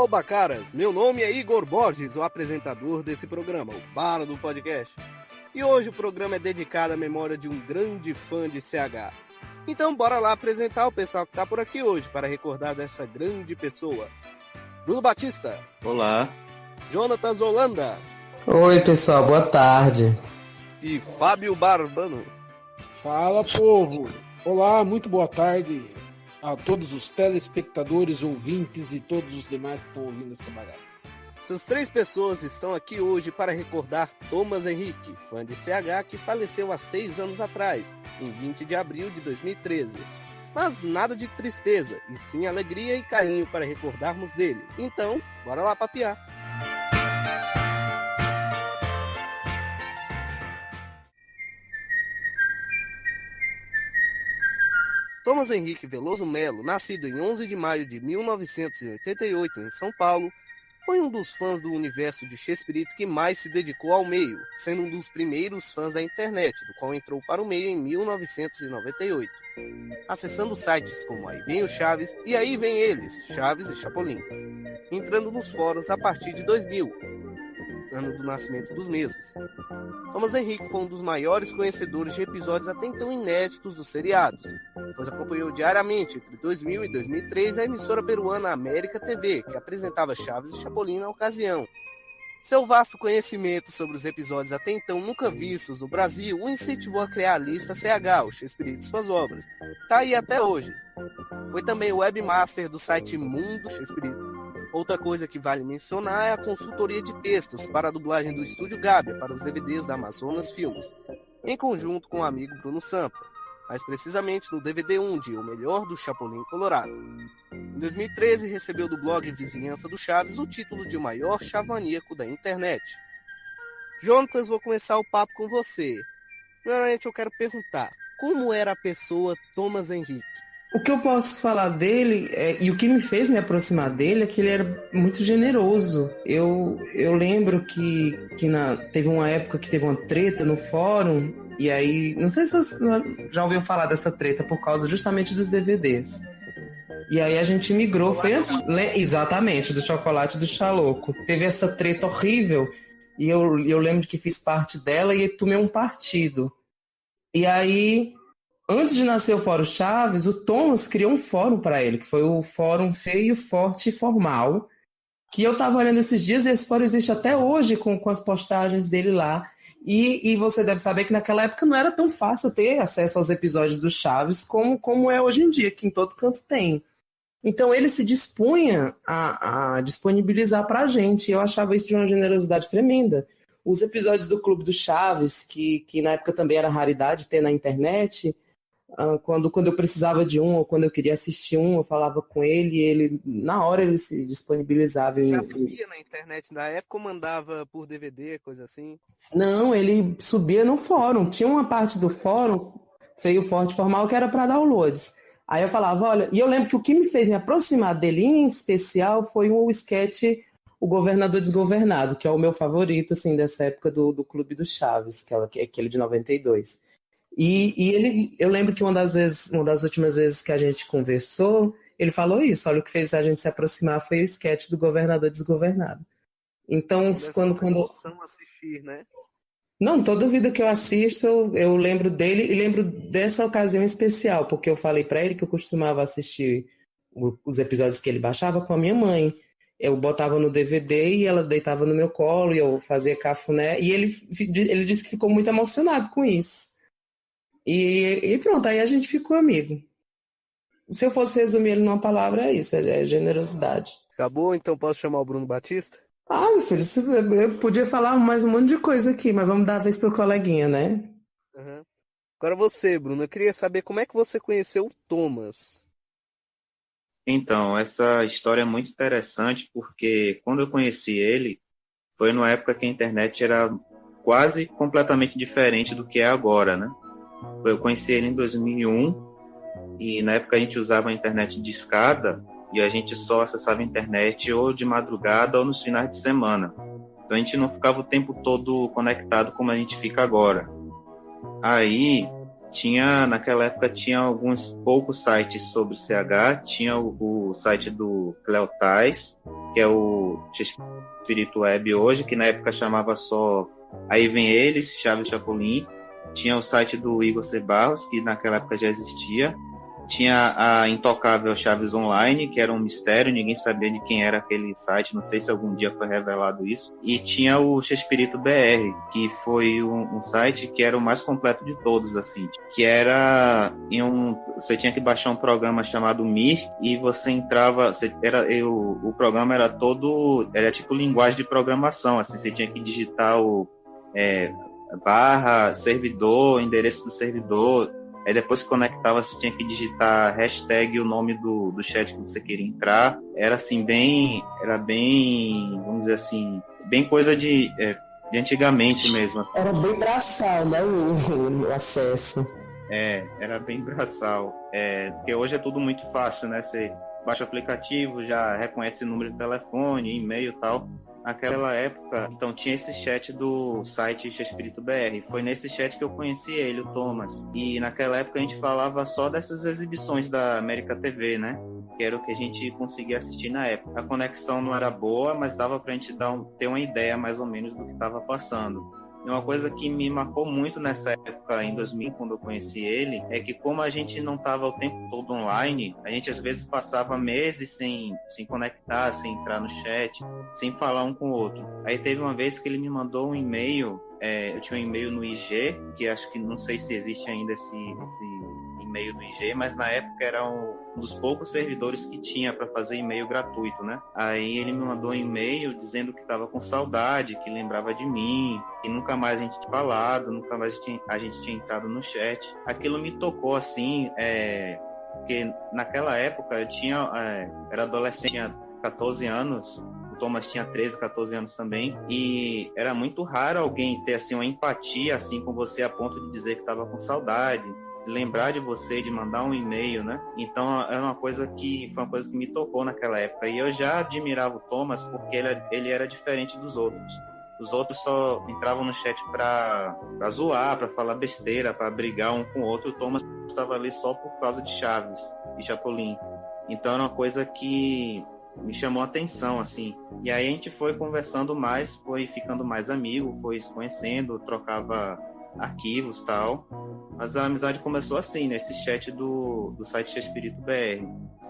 Oba, caras! Meu nome é Igor Borges, o apresentador desse programa, o Bar do Podcast. E hoje o programa é dedicado à memória de um grande fã de CH. Então bora lá apresentar o pessoal que tá por aqui hoje para recordar dessa grande pessoa. Bruno Batista. Olá. Jonatas Holanda. Oi, pessoal, boa tarde. E Fábio Barbano. Fala, povo! Olá, muito boa tarde a todos os telespectadores, ouvintes e todos os demais que estão ouvindo essa bagaça. Essas três pessoas estão aqui hoje para recordar Thomas Henrique, fã de CH que faleceu há 6 anos atrás, em 20 de abril de 2013. Mas nada de tristeza, e sim alegria e carinho para recordarmos dele. Então, bora lá papear. Thomas Henrique Veloso Melo, nascido em 11 de maio de 1988 em São Paulo, foi um dos fãs do universo de Chespirito que mais se dedicou ao meio, sendo um dos primeiros fãs da internet, do qual entrou para o meio em 1998, acessando sites como Aí Vem o Chaves e Aí Vem Eles, Chaves e Chapolin, entrando nos fóruns a partir de 2000, ano do nascimento dos mesmos. Thomas Henrique foi um dos maiores conhecedores de episódios até então inéditos dos seriados, pois acompanhou diariamente entre 2000 e 2003 a emissora peruana América TV, que apresentava Chaves e Chapolin na ocasião. Seu vasto conhecimento sobre os episódios até então nunca vistos no Brasil o incentivou a criar a lista CH, o Chespirito e suas obras, que está aí até hoje. Foi também o webmaster do site Mundo Chespirito. Outra coisa que vale mencionar é a consultoria de textos para a dublagem do Estúdio Gabia para os DVDs da Amazonas Filmes, em conjunto com o amigo Bruno Sampa, mais precisamente no DVD-1 de O Melhor do Chapolin Colorado. Em 2013, recebeu do blog Vizinhança do Chaves o título de o maior chavaníaco da internet. Jonatas, vou começar o papo com você. Primeiramente, eu quero perguntar, como era a pessoa Thomas Henrique? O que eu posso falar dele, e o que me fez me aproximar dele, é que ele era muito generoso. Eu lembro que teve uma época que teve uma treta no fórum, e aí, não sei se você já ouviu falar dessa treta, por causa justamente dos DVDs. E aí a gente migrou, foi antes, exatamente, do chocolate do Xaloco. Teve essa treta horrível, e eu lembro que fiz parte dela e tomei um partido. E aí, antes de nascer o Fórum Chaves, o Thomas criou um fórum para ele, que foi o Fórum Feio, Forte e Formal, que eu estava olhando esses dias, e esse fórum existe até hoje com as postagens dele lá. E você deve saber que naquela época não era tão fácil ter acesso aos episódios do Chaves como é hoje em dia, que em todo canto tem. Então ele se dispunha a disponibilizar para a gente, e eu achava isso de uma generosidade tremenda. Os episódios do Clube do Chaves, que na época também era raridade ter na internet, quando eu precisava de um, ou quando eu queria assistir um, eu falava com ele, e ele, na hora, ele se disponibilizava. Já subia na internet na época ou mandava por DVD, coisa assim? Não, ele subia no fórum. Tinha uma parte do fórum, Feio, Forte e Formal, que era para downloads. Aí eu falava, olha, e eu lembro que o que me fez me aproximar dele em especial foi um sketch O Governador Desgovernado, que é o meu favorito, assim, dessa época do Clube do Chaves, que é aquele de 92. Eu lembro que uma das últimas vezes que a gente conversou, ele falou isso, olha, o que fez a gente se aproximar foi o sketch do Governador Desgovernado. Então, quando assistir, né? Não, toda vida que eu assisto, eu lembro dele e lembro dessa ocasião especial, porque eu falei para ele que eu costumava assistir os episódios que ele baixava com a minha mãe. Eu botava no DVD e ela deitava no meu colo e eu fazia cafuné, e ele disse que ficou muito emocionado com isso. E pronto, aí a gente ficou amigo. Se eu fosse resumir ele numa palavra, é isso, é generosidade. Acabou? Então posso chamar o Bruno Batista? Ah, meu filho, eu podia falar mais um monte de coisa aqui, mas vamos dar a vez pro coleguinha, né? Uhum. Agora você, Bruno, eu queria saber como é que você conheceu o Thomas. Então, essa história é muito interessante, porque quando eu conheci ele, foi numa época que a internet era quase completamente diferente do que é agora, né? Eu conheci ele em 2001, e na época a gente usava a internet de escada, e a gente só acessava a internet ou de madrugada ou nos finais de semana. Então a gente não ficava o tempo todo conectado como a gente fica agora. Aí naquela época tinha alguns poucos sites sobre CH, tinha o site do Cleo Tais, que é o Espírito Web hoje, que na época chamava só Aí Vem Eles, Chaves Chapolin. Tinha o site do Igor C. Barros, que naquela época já existia. Tinha a Intocável Chaves Online, que era um mistério, ninguém sabia de quem era aquele site, não sei se algum dia foi revelado isso. E tinha o Chespirito BR, que foi um site que era o mais completo de todos, assim, que era você tinha que baixar um programa chamado Mir, e você entrava, o programa era tipo linguagem de programação, assim, você tinha que digitar barra, servidor, endereço do servidor. Aí depois que conectava, você tinha que digitar hashtag e o nome do chat que você queria entrar. Era assim, era bem, vamos dizer assim, bem coisa de antigamente mesmo. Assim. Era bem braçal, né, o acesso. Era bem braçal. Porque hoje é tudo muito fácil, né? Você baixa o aplicativo, já reconhece o número de telefone, e-mail e tal. Naquela época, então tinha esse chat do site Chespirito BR. Foi nesse chat que eu conheci ele, o Thomas. E naquela época a gente falava só dessas exibições da América TV, né? Que era o que a gente conseguia assistir na época. A conexão não era boa, mas dava pra gente ter uma ideia mais ou menos do que estava passando. E uma coisa que me marcou muito nessa época, em 2000, quando eu conheci ele, é que como a gente não estava o tempo todo online, a gente às vezes passava meses sem conectar, sem entrar no chat, sem falar um com o outro. Aí teve uma vez que ele me mandou um e-mail, eu tinha um e-mail no IG, que acho que não sei se existe ainda esse e-mail do IG, mas na época era um dos poucos servidores que tinha para fazer e-mail gratuito, né? Aí ele me mandou um e-mail dizendo que estava com saudade, que lembrava de mim, que nunca mais a gente tinha falado, nunca mais a gente tinha entrado no chat. Aquilo me tocou assim, porque naquela época eu era adolescente, tinha 14 anos, o Thomas tinha 13, 14 anos também, e era muito raro alguém ter assim uma empatia assim com você a ponto de dizer que estava com saudade, lembrar de você, de mandar um e-mail, né? Então foi uma coisa que me tocou naquela época. E eu já admirava o Thomas porque ele era diferente dos outros. Os outros só entravam no chat pra zoar, pra falar besteira, pra brigar um com o outro. O Thomas estava ali só por causa de Chaves e Chapolin. Então era uma coisa que me chamou a atenção, assim. E aí a gente foi conversando mais, foi ficando mais amigo, foi se conhecendo, trocava arquivos e tal. Mas a amizade começou assim, nesse chat do site Chespirito BR.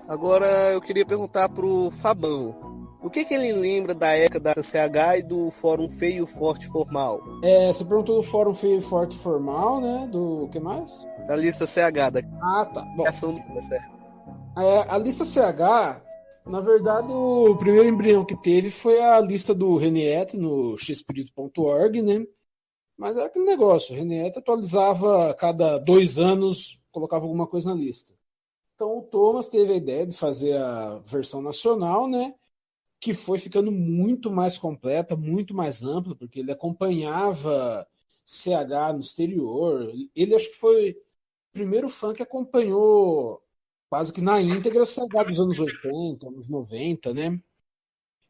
Agora eu queria perguntar pro Fabão. O que ele lembra da época da CCH e do Fórum Feio Forte Formal? Você perguntou do Fórum Feio Forte Formal, né? Do que mais? Da lista CH, da tá. Bom, a lista CH, na verdade, o primeiro embrião que teve foi a lista do Reniette no xespirito.org, né? Mas era aquele negócio, o Reniette atualizava a cada 2 anos, colocava alguma coisa na lista. Então o Thomas teve a ideia de fazer a versão nacional, né? Que foi ficando muito mais completa, muito mais ampla, porque ele acompanhava CH no exterior. Ele acho que foi o primeiro fã que acompanhou quase que na íntegra CH dos anos 80, anos 90, né?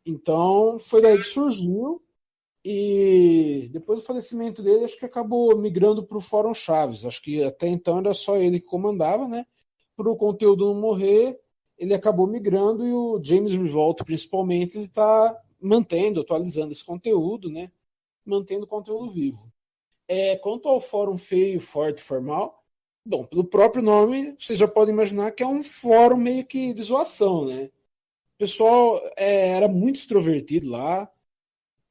Então foi daí que surgiu. E depois do falecimento dele, acho que acabou migrando para o Fórum Chaves. Acho que até então era só ele que comandava, né? Para o conteúdo não morrer, ele acabou migrando e o James Revolt, principalmente, ele está atualizando esse conteúdo, né? Mantendo o conteúdo vivo. Quanto ao Fórum Feio, Forte, Formal, bom, pelo próprio nome, vocês já podem imaginar que é um fórum meio que de zoação, né? O pessoal era muito extrovertido lá.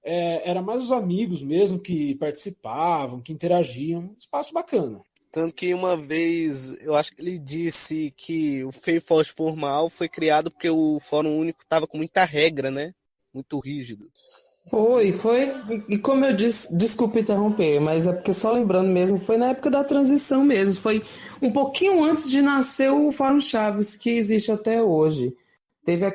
Era mais os amigos mesmo que participavam, que interagiam. Espaço bacana. Tanto que uma vez, eu acho que ele disse que o Feio Forte Formal foi criado porque o Fórum Único estava com muita regra, né? Muito rígido. Foi. E como eu disse, desculpe interromper, mas é porque só lembrando mesmo, foi na época da transição mesmo. Foi um pouquinho antes de nascer o Fórum Chaves, que existe até hoje. Teve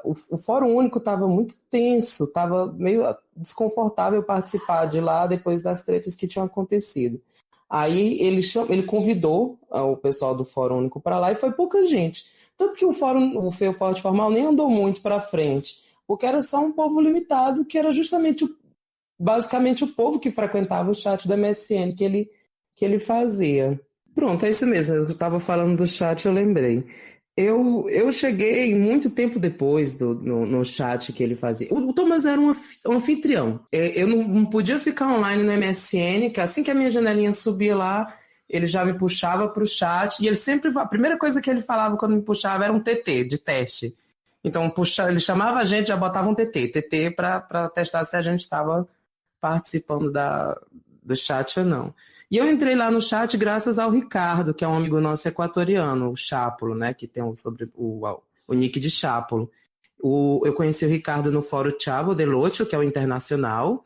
o Fórum Único estava muito tenso, estava meio desconfortável participar de lá depois das tretas que tinham acontecido. Aí ele convidou o pessoal do Fórum Único para lá e foi pouca gente. Tanto que o Feio Forte Formal nem andou muito para frente, porque era só um povo limitado, que era justamente basicamente o povo que frequentava o chat do MSN que ele que ele fazia. Pronto, é isso mesmo. Eu estava falando do chat, eu lembrei. Eu cheguei muito tempo depois no chat que ele fazia. O Thomas era um anfitrião. Eu não podia ficar online no MSN, que assim que a minha janelinha subia lá, ele já me puxava para o chat. E ele sempre. A primeira coisa que ele falava quando me puxava era um TT, de teste. Então, ele chamava a gente, já botava um TT para testar se a gente estava participando do chat ou não. E eu entrei lá no chat graças ao Ricardo, que é um amigo nosso equatoriano, o Chápolo, né, que tem o nick de Chápolo. Eu conheci o Ricardo no Fórum Chavo del Ocho, que é o internacional,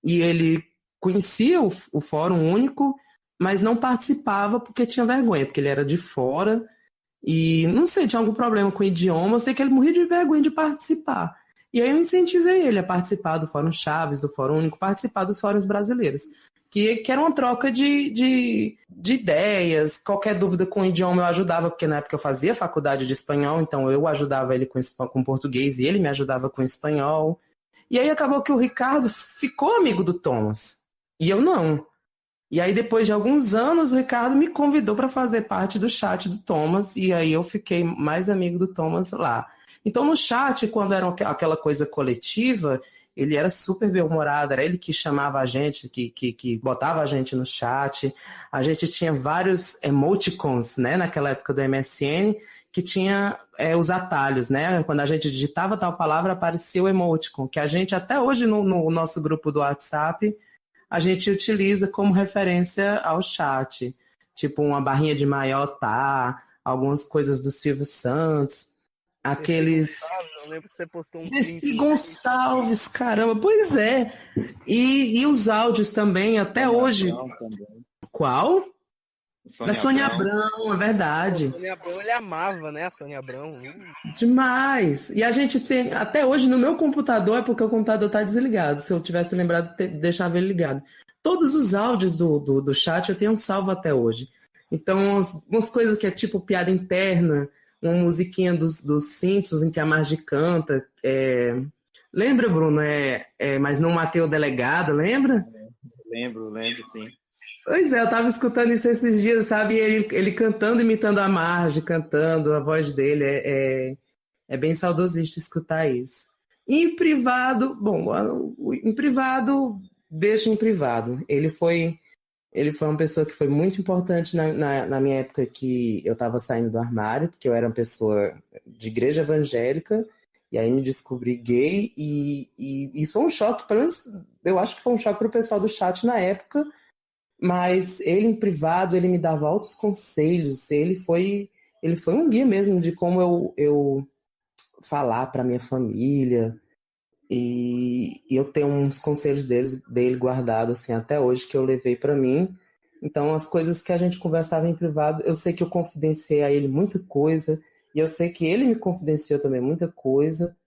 e ele conhecia o Fórum Único, mas não participava porque tinha vergonha, porque ele era de fora, e não sei, tinha algum problema com o idioma, eu sei que ele morria de vergonha de participar. E aí eu incentivei ele a participar do Fórum Chaves, do Fórum Único, participar dos fóruns brasileiros. Que era uma troca de ideias, qualquer dúvida com o idioma eu ajudava, porque na época eu fazia faculdade de espanhol, então eu ajudava ele com português e ele me ajudava com espanhol. E aí acabou que o Ricardo ficou amigo do Thomas, e eu não. E aí depois de alguns anos o Ricardo me convidou para fazer parte do chat do Thomas, e aí eu fiquei mais amigo do Thomas lá. Então no chat, quando era aquela coisa coletiva, ele era super bem-humorado, era ele que chamava a gente, que botava a gente no chat. A gente tinha vários emoticons, né, naquela época do MSN, que tinha os atalhos, né? Quando a gente digitava tal palavra, aparecia o emoticon, que a gente até hoje no nosso grupo do WhatsApp, a gente utiliza como referência ao chat. Tipo uma barrinha de maior tá, algumas coisas do Silvio Santos. Aqueles. Eu lembro que você postou um Esse print. Gonçalves, caramba, pois é. E os áudios também, até Sônia hoje. Abrão também. Qual? Da Sônia Abrão. Abrão, é verdade. A Sônia Abrão, ele amava, né? A Sônia Abrão. Demais. E a gente tem, até hoje no meu computador, é porque o computador tá desligado. Se eu tivesse lembrado, deixava ele ligado. Todos os áudios do chat eu tenho salvo até hoje. Então, umas coisas que é tipo piada interna, uma musiquinha dos Simpsons em que a Marge canta. Lembra, Bruno? Mas não matei o delegado, lembra? Lembro, sim. Pois é, eu tava escutando isso esses dias, sabe? E ele cantando, imitando a Marge, cantando, a voz dele. É bem saudosista escutar isso. E em privado, bom, em privado, deixa em privado. Ele foi uma pessoa que foi muito importante na minha época que eu estava saindo do armário, porque eu era uma pessoa de igreja evangélica, e aí me descobri gay, e isso foi um choque, pelo menos eu acho que foi um choque para o pessoal do chat na época, mas ele em privado, ele me dava altos conselhos, ele foi um guia mesmo de como eu falar para minha família, e eu tenho uns conselhos dele guardados assim até hoje que eu levei para mim. Então as coisas que a gente conversava em privado, eu sei que eu confidenciei a ele muita coisa, e eu sei que ele me confidenciou também muita coisa,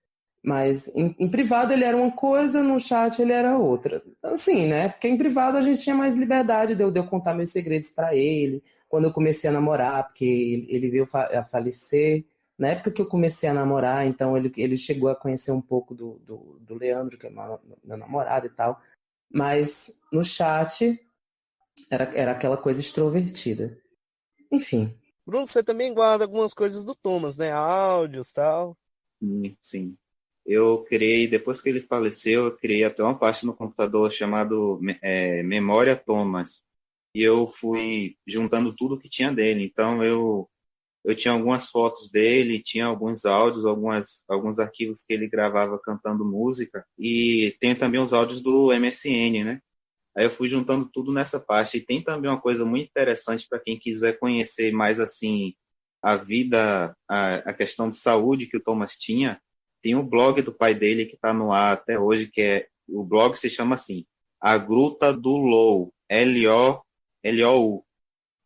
mas em privado ele era uma coisa, no chat ele era outra. Assim, né? Porque em privado a gente tinha mais liberdade de eu contar meus segredos para ele, quando eu comecei a namorar, porque ele veio a falecer. Na época que eu comecei a namorar, então ele chegou a conhecer um pouco do Leandro, que é meu namorado e tal. Mas no chat era aquela coisa extrovertida. Enfim. Bruno, você também guarda algumas coisas do Thomas, né? Áudios e tal. Sim. Eu criei, depois que ele faleceu, eu criei até uma pasta no computador chamado Memória Thomas. E eu fui juntando tudo que tinha dele. Então, eu tinha algumas fotos dele, tinha alguns áudios, alguns arquivos que ele gravava cantando música. E tem também os áudios do MSN, né? Aí eu fui juntando tudo nessa pasta. E tem também uma coisa muito interessante para quem quiser conhecer mais, assim, a vida, a questão de saúde que o Thomas tinha. Tem o blog do pai dele que está no ar até hoje, o blog se chama assim, A Gruta do Lou, L-O-U,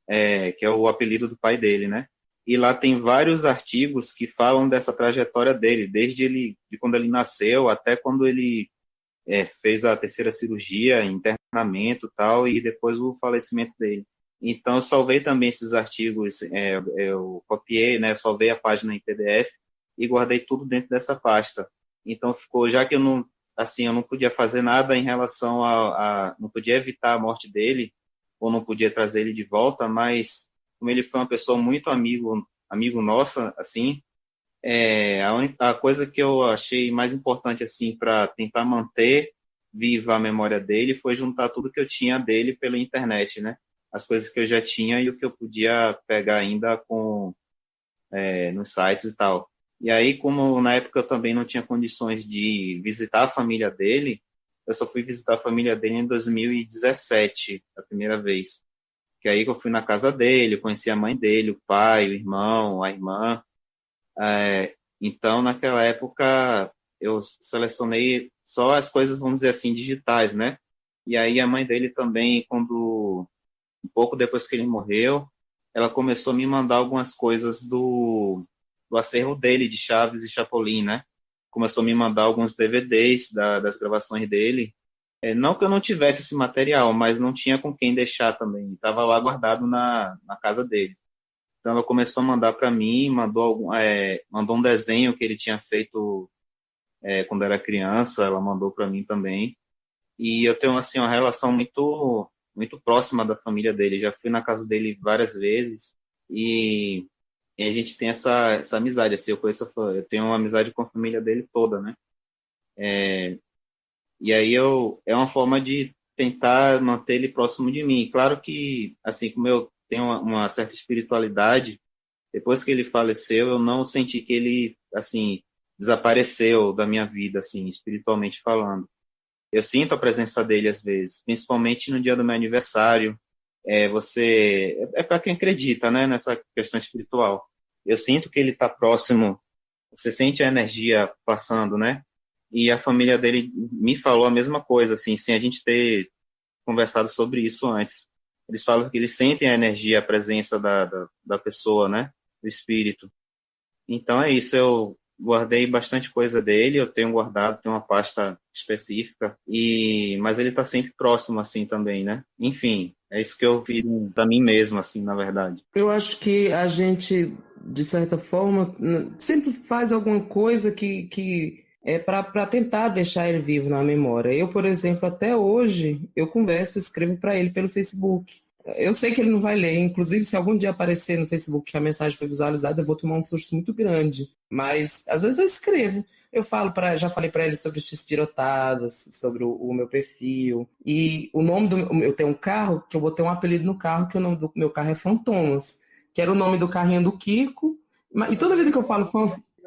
que é o apelido do pai dele, né? E lá tem vários artigos que falam dessa trajetória dele, de quando ele nasceu até quando ele fez a terceira cirurgia, internamento e tal, e depois o falecimento dele. Então, eu salvei também esses artigos, eu copiei, né, salvei a página em PDF e guardei tudo dentro dessa pasta. Então, ficou, já que eu não podia fazer nada em relação não podia evitar a morte dele, ou não podia trazer ele de volta, mas como ele foi uma pessoa muito amigo nossa, assim, a coisa que eu achei mais importante, assim, para tentar manter viva a memória dele foi juntar tudo que eu tinha dele pela internet, né? As coisas que eu já tinha e o que eu podia pegar ainda nos sites e tal. E aí, como na época eu também não tinha condições de visitar a família dele, eu só fui visitar a família dele em 2017, a primeira vez. Que aí que eu fui na casa dele, conheci a mãe dele, o pai, o irmão, a irmã. Então, naquela época, eu selecionei só as coisas, vamos dizer assim, digitais, né? E aí a mãe dele também, um pouco depois que ele morreu, ela começou a me mandar algumas coisas do acervo dele, de Chaves e Chapolin, né? Começou a me mandar alguns DVDs das gravações dele. Não que eu não tivesse esse material, mas não tinha com quem deixar também. Estava lá guardado na casa dele. Então ela começou a mandar para mim, mandou um desenho que ele tinha feito quando era criança, ela mandou para mim também. E eu tenho assim uma relação muito muito próxima da família dele. Já fui na casa dele várias vezes e a gente tem essa amizade. Assim, eu tenho uma amizade com a família dele toda, né? E aí é uma forma de tentar manter ele próximo de mim. Claro que, assim como eu tenho uma certa espiritualidade, depois que ele faleceu, eu não senti que ele, assim, desapareceu da minha vida, assim, espiritualmente falando. Eu sinto a presença dele às vezes, principalmente no dia do meu aniversário. É para quem acredita, né, nessa questão espiritual. Eu sinto que ele está próximo, você sente a energia passando, né? E a família dele me falou a mesma coisa, assim, sem a gente ter conversado sobre isso antes. Eles falam que eles sentem a energia, a presença da pessoa, né? Do espírito. Então é isso, eu guardei bastante coisa dele, eu tenho guardado, tenho uma pasta específica, mas ele está sempre próximo, assim, também, né? Enfim, é isso que eu fiz para mim mesmo, assim, na verdade. Eu acho que a gente, de certa forma, sempre faz alguma coisa que é para tentar deixar ele vivo na memória. Eu, por exemplo, até hoje, eu converso, escrevo para ele pelo Facebook. Eu sei que ele não vai ler, inclusive se algum dia aparecer no Facebook que a mensagem foi visualizada, eu vou tomar um susto muito grande. Mas às vezes eu escrevo. Já falei para ele sobre as pirotadas, sobre o meu perfil. E o nome eu tenho um carro que eu botei um apelido no carro, que o nome do meu carro é Fantomas, que era o nome do carrinho do Kiko. E toda vida que eu falo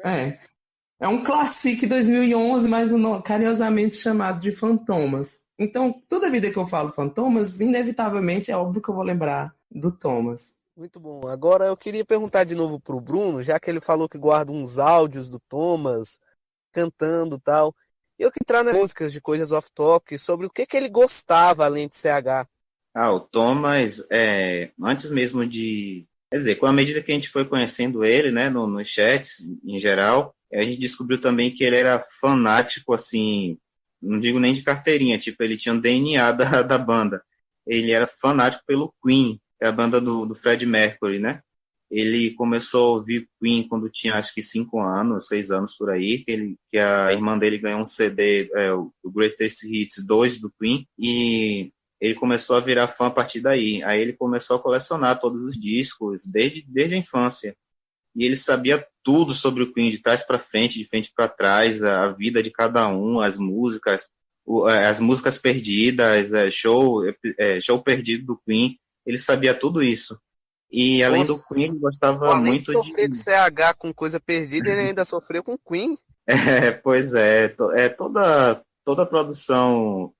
é um Classic 2011, mas carinhosamente chamado de Fantomas. Então, toda vida que eu falo Fantomas, inevitavelmente é óbvio que eu vou lembrar do Thomas. Muito bom. Agora eu queria perguntar de novo pro Bruno, já que ele falou que guarda uns áudios do Thomas cantando e tal. Eu que entrar nas músicas de coisas off-topic sobre o que ele gostava além de CH. O Thomas, antes mesmo quer dizer, com a medida que a gente foi conhecendo ele, né, nos chats em geral, a gente descobriu também que ele era fanático, assim, não digo nem de carteirinha, tipo, ele tinha um DNA da banda. Ele era fanático pelo Queen, que é a banda do Freddie Mercury, né? Ele começou a ouvir Queen quando tinha, acho que 5 anos, 6 anos por aí, que a irmã dele ganhou um CD, o Greatest Hits 2 do Queen, e ele começou a virar fã a partir daí. Aí ele começou a colecionar todos os discos, desde a infância. E ele sabia tudo sobre o Queen, de trás para frente, de frente para trás, a vida de cada um, as músicas perdidas, show perdido do Queen. Ele sabia tudo isso. E além do Queen, ele gostava além muito de sofrer de CH com coisa perdida, ele ainda sofreu com Queen. Pois é, toda produção,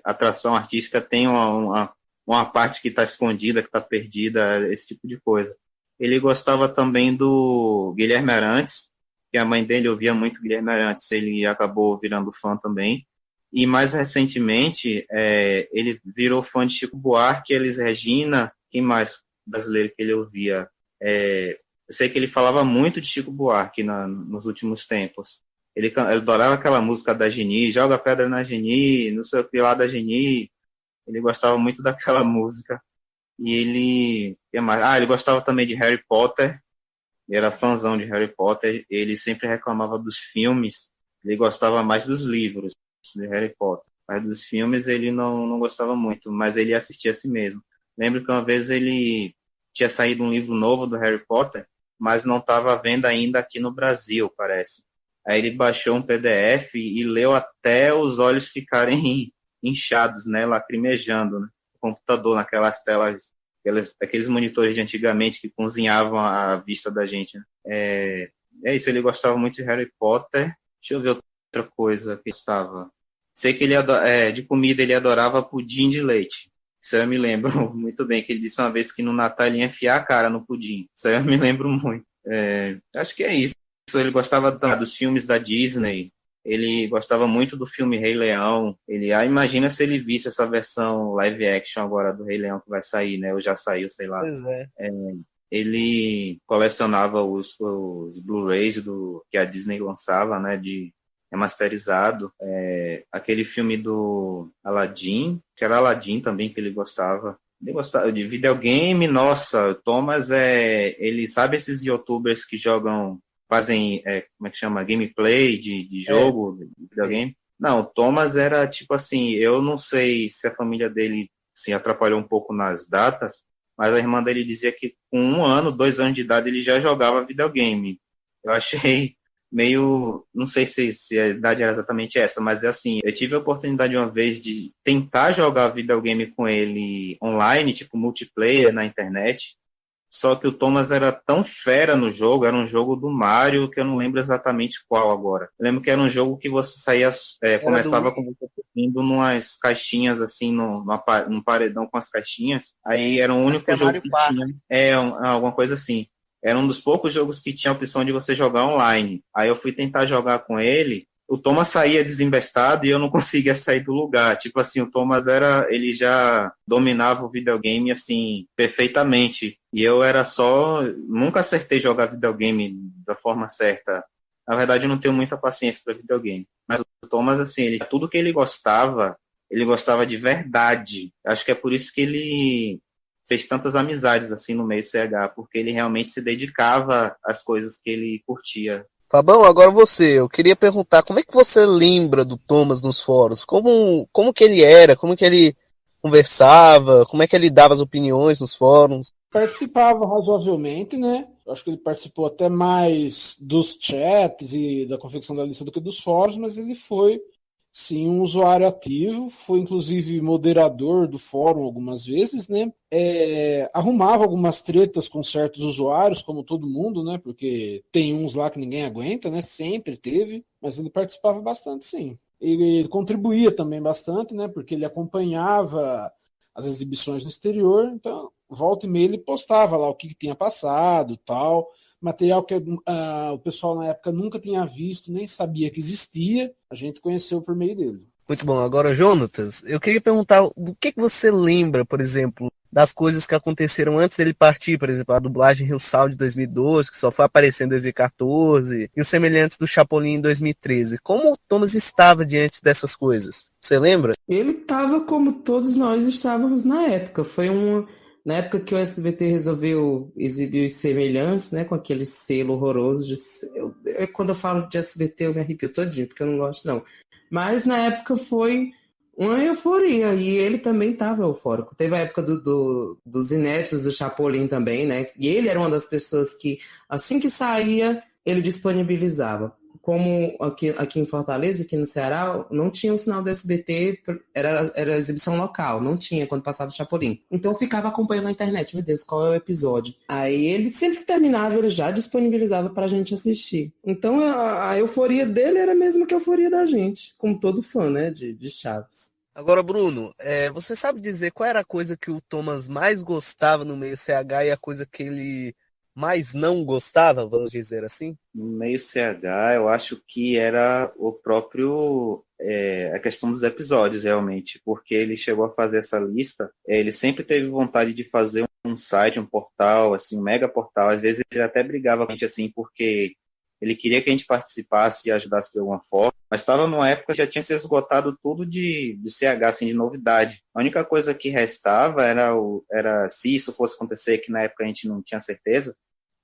atração artística tem uma parte que está escondida, que está perdida, esse tipo de coisa. Ele gostava também do Guilherme Arantes, que a mãe dele ouvia muito Guilherme Arantes, ele acabou virando fã também. E mais recentemente, ele virou fã de Chico Buarque, Elis Regina, quem mais brasileiro que ele ouvia? Eu sei que ele falava muito de Chico Buarque nos últimos tempos. Ele adorava aquela música da Geni, Joga Pedra na Geni, não sei o que lá da Geni. Ele gostava muito daquela música. E ele gostava também de Harry Potter. Ele era fãzão de Harry Potter. Ele sempre reclamava dos filmes. Ele gostava mais dos livros de Harry Potter. Mas dos filmes ele não gostava muito, mas ele assistia a si mesmo. Lembro que uma vez ele tinha saído um livro novo do Harry Potter, mas não estava à venda ainda aqui no Brasil, parece. Aí ele baixou um PDF e leu até os olhos ficarem inchados, né, lacrimejando, né? O computador, naquelas telas, aqueles monitores de antigamente que cozinhavam a vista da gente, né? É isso, ele gostava muito de Harry Potter. Deixa eu ver outra coisa que estava. Sei que de comida ele adorava pudim de leite. Isso eu me lembro muito bem, que ele disse uma vez que no Natal ele ia enfiar a cara no pudim. Isso aí eu me lembro muito. Acho que é isso. Ele gostava dos filmes da Disney. Ele gostava muito do filme Rei Leão. Imagina se ele visse essa versão live action agora do Rei Leão que vai sair, né? Ou já saiu, sei lá. Pois é. Ele colecionava os Blu-rays que a Disney lançava, né? De remasterizado. Aquele filme do Aladdin, que era Aladdin também, que ele gostava. Ele gostava de videogame. Nossa, o Thomas ele sabe esses youtubers que fazem, como é que chama? Gameplay de jogo, de videogame. Não, o Thomas era tipo assim, eu não sei se a família dele se atrapalhou um pouco nas datas, mas a irmã dele dizia que com 1 ano, 2 anos de idade, ele já jogava videogame. Eu achei meio, não sei se a idade era exatamente essa, mas é assim, eu tive a oportunidade uma vez de tentar jogar videogame com ele online, tipo multiplayer na internet, só que o Thomas era tão fera no jogo, era um jogo do Mario, que eu não lembro exatamente qual agora. Eu lembro que era um jogo que você saía, começava com você indo numas caixinhas, assim, num paredão com as caixinhas. Aí era o único jogo que tinha. Alguma coisa assim. Era um dos poucos jogos que tinha a opção de você jogar online. Aí eu fui tentar jogar com ele, o Thomas saía desembestado e eu não conseguia sair do lugar. Tipo assim, o Thomas ele já dominava o videogame, assim, perfeitamente. E eu nunca acertei jogar videogame da forma certa. Na verdade, eu não tenho muita paciência para videogame. Mas o Thomas, assim, tudo que ele gostava de verdade. Acho que é por isso que ele fez tantas amizades, assim, no meio CH, porque ele realmente se dedicava às coisas que ele curtia. Fabão, agora eu queria perguntar, como é que você lembra do Thomas nos fóruns? Como que ele era? Como que ele conversava? Como é que ele dava as opiniões nos fóruns? Participava razoavelmente, né? Eu acho que ele participou até mais dos chats e da confecção da lista do que dos fóruns, mas ele foi, sim, um usuário ativo, foi inclusive moderador do fórum algumas vezes, né? Arrumava algumas tretas com certos usuários, como todo mundo, né? Porque tem uns lá que ninguém aguenta, né? Sempre teve, mas ele participava bastante, sim. Ele contribuía também bastante, né? Porque ele acompanhava as exibições no exterior, então volta e meia ele postava lá o que tinha passado, tal, material que o pessoal na época nunca tinha visto, nem sabia que existia, a gente conheceu por meio dele. Muito bom. Agora, Jonatas, eu queria perguntar do que você lembra, por exemplo, das coisas que aconteceram antes dele partir, por exemplo, a dublagem Rio Sal de 2012, que só foi aparecendo em 2014, e os semelhantes do Chapolin em 2013. Como o Thomas estava diante dessas coisas? Você lembra? Ele estava como todos nós estávamos na época. Na época que o SBT resolveu exibir os semelhantes, né, com aquele selo horroroso quando eu falo de SBT eu me arrepio todinho, porque eu não gosto não. Mas na época foi uma euforia e ele também estava eufórico. Teve a época dos inéditos do Chapolin também, né? E ele era uma das pessoas que, assim que saía, ele disponibilizava. Como aqui em Fortaleza, aqui no Ceará, não tinha o sinal do SBT, era exibição local, não tinha quando passava o Chapolin. Então eu ficava acompanhando na internet, meu Deus, qual é o episódio? Aí ele sempre que terminava, ele já disponibilizava pra gente assistir. Então a euforia dele era a mesma que a euforia da gente, como todo fã, né, de Chaves. Agora, Bruno, você sabe dizer qual era a coisa que o Thomas mais gostava no meio CH e a coisa que ele mais não gostava, vamos dizer assim? No meio CH, eu acho que era o próprio a questão dos episódios, realmente, porque ele chegou a fazer essa lista, ele sempre teve vontade de fazer um site, um portal, assim, um mega portal, às vezes ele até brigava com a gente, assim, porque ele queria que a gente participasse e ajudasse de alguma forma, mas estava numa época que já tinha se esgotado tudo de CH, assim, de novidade. A única coisa que restava era se isso fosse acontecer, que na época a gente não tinha certeza,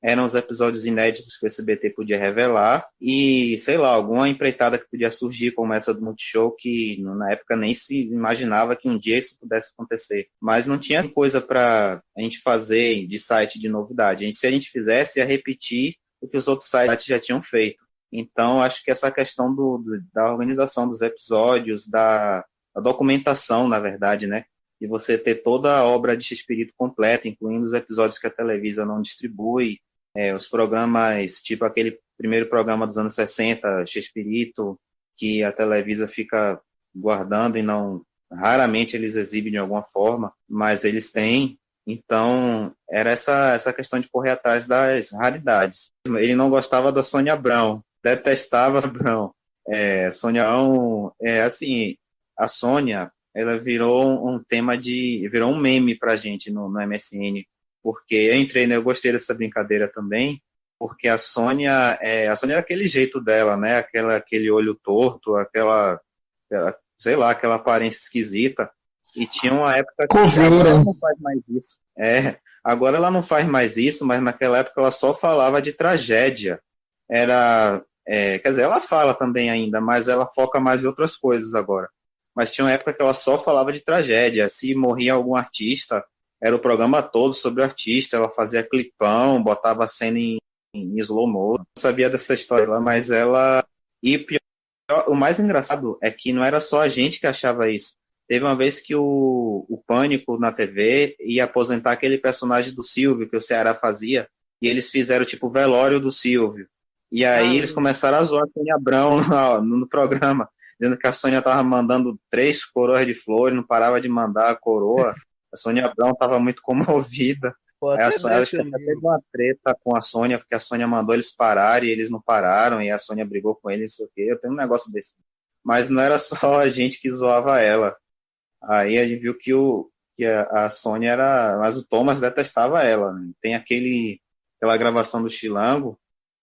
eram os episódios inéditos que o SBT podia revelar e, sei lá, alguma empreitada que podia surgir, como essa do Multishow, que na época nem se imaginava que um dia isso pudesse acontecer. Mas não tinha coisa para a gente fazer de site de novidade. Se a gente fizesse, ia repetir o que os outros sites já tinham feito. Então, acho que essa questão da organização dos episódios, da documentação, na verdade, né? E você ter toda a obra de Chespirito completa, incluindo os episódios que a Televisa não distribui, os programas, tipo aquele primeiro programa dos anos 60, Chespirito, que a Televisa fica guardando e não... Raramente eles exibem de alguma forma, mas eles têm. Então, era essa questão de correr atrás das raridades. Ele não gostava da Sônia Abrão, detestava a Abrão. Sônia Abrão, assim, a Sônia, ela virou virou um meme pra gente no MSN, porque eu gostei dessa brincadeira também, porque a Sônia era aquele jeito dela, né, aquele olho torto, sei lá, aquela aparência esquisita, e tinha uma época que agora ela não faz mais isso. Agora ela não faz mais isso, mas naquela época ela só falava de tragédia. Quer dizer, ela fala também ainda, mas ela foca mais em outras coisas agora. Mas tinha uma época que ela só falava de tragédia. Se morria algum artista, era o programa todo sobre o artista, ela fazia clipão, botava a cena em slow-mo. Não sabia dessa história lá, mas ela... E o mais engraçado é que não era só a gente que achava isso. Teve uma vez que o Pânico na TV ia aposentar aquele personagem do Silvio, que o Ceará fazia, e eles fizeram tipo o velório do Silvio. E aí eles começaram a zoar a Sônia Abrão no programa, dizendo que a Sônia estava mandando 3 coroas de flores, não parava de mandar a coroa. A Sônia Abrão estava muito comovida. Aí a Sônia teve uma treta com a Sônia, porque a Sônia mandou eles pararem e eles não pararam, e a Sônia brigou com ele, não sei o quê. Eu tenho um negócio desse. Mas não era só a gente que zoava ela. Aí a gente viu que a Sônia era... Mas o Thomas detestava ela. Né? Tem aquela gravação do Chilango,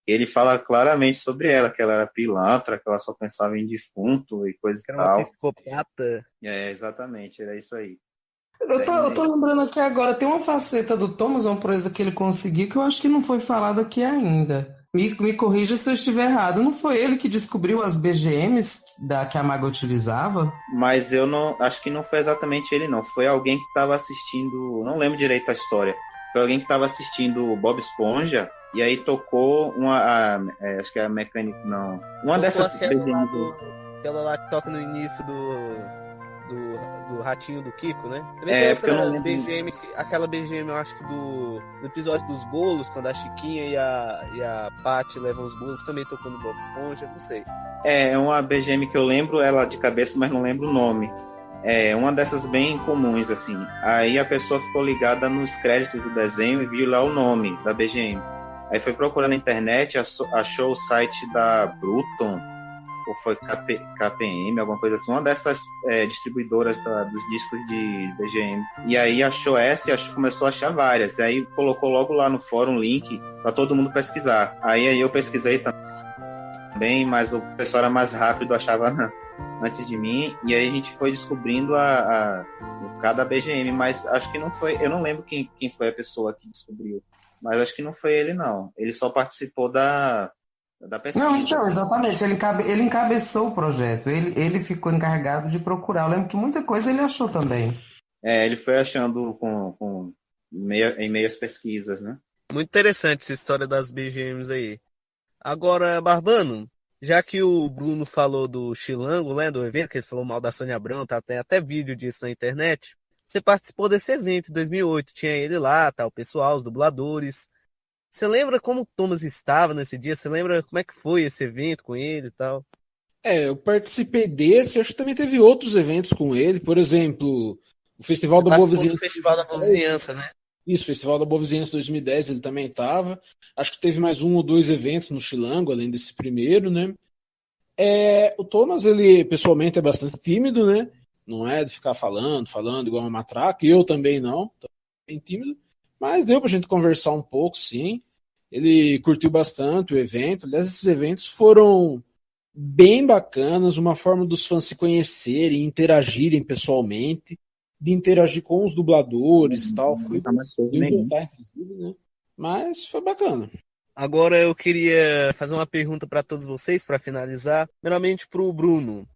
ele fala claramente sobre ela, que ela era pilantra, que ela só pensava em defunto e coisa e tal. Era uma psicopata. Exatamente, era isso aí. Eu tô lembrando aqui agora, tem uma faceta do Thomas, uma proeza que ele conseguiu, que eu acho que não foi falado aqui ainda. Me corrija se eu estiver errado. Não foi ele que descobriu as BGMs que a Maga utilizava? Mas eu não acho que não foi exatamente ele, não. Foi alguém que estava assistindo, não lembro direito a história. Foi alguém que estava assistindo Bob Esponja e aí tocou acho que é a mecânica, não. Uma dessas BGMs. Aquela lá que toca no início do Ratinho do Kiko, né? Também tem outra BGM, aquela BGM, eu acho que do episódio dos bolos, quando a Chiquinha e a Paty levam os bolos, também tocou no Bob Esponja, não sei. É uma BGM que eu lembro ela de cabeça, mas não lembro o nome. É uma dessas bem comuns, assim. Aí a pessoa ficou ligada nos créditos do desenho e viu lá o nome da BGM. Aí foi procurar na internet, achou o site da Bruton, ou foi KPM, alguma coisa assim, uma dessas distribuidoras dos discos de BGM. E aí achou essa e começou a achar várias. E aí colocou logo lá no fórum link para todo mundo pesquisar. Aí eu pesquisei também, mas o pessoal era mais rápido, achava antes de mim. E aí a gente foi descobrindo cada BGM, mas acho que não foi... Eu não lembro quem foi a pessoa que descobriu, mas acho que não foi ele, não. Ele só participou da pesquisa. Não, então, exatamente. Ele encabeçou o projeto. Ele ficou encarregado de procurar. Eu lembro que muita coisa ele achou também. Ele foi achando em meio às pesquisas, né? Muito interessante essa história das BGMs aí. Agora, Barbano, já que o Bruno falou do Chilango, né, do evento, que ele falou mal da Sônia Abrão, tem até vídeo disso na internet, você participou desse evento em 2008, tinha ele lá, o pessoal, os dubladores. Você lembra como o Thomas estava nesse dia? Você lembra como é que foi esse evento com ele e tal? Eu participei desse, acho que também teve outros eventos com ele, por exemplo, o Festival da Boa Vizinhança. O Festival da Boa Vizinhança, né? Isso, o Festival da Boa Vizinhança 2010 ele também estava. Acho que teve mais 1 ou 2 eventos no Chilango, além desse primeiro, né? O Thomas, ele pessoalmente é bastante tímido, né? Não é de ficar falando igual uma matraca. Eu também não, bem tímido. Mas deu pra gente conversar um pouco, sim. Ele curtiu bastante o evento. Aliás, esses eventos foram bem bacanas, uma forma dos fãs se conhecerem, interagirem pessoalmente, de interagir com os dubladores e tal. Foi inclusive, né? Mas foi bacana. Agora eu queria fazer uma pergunta para todos vocês, para finalizar. Primeiramente para o Bruno.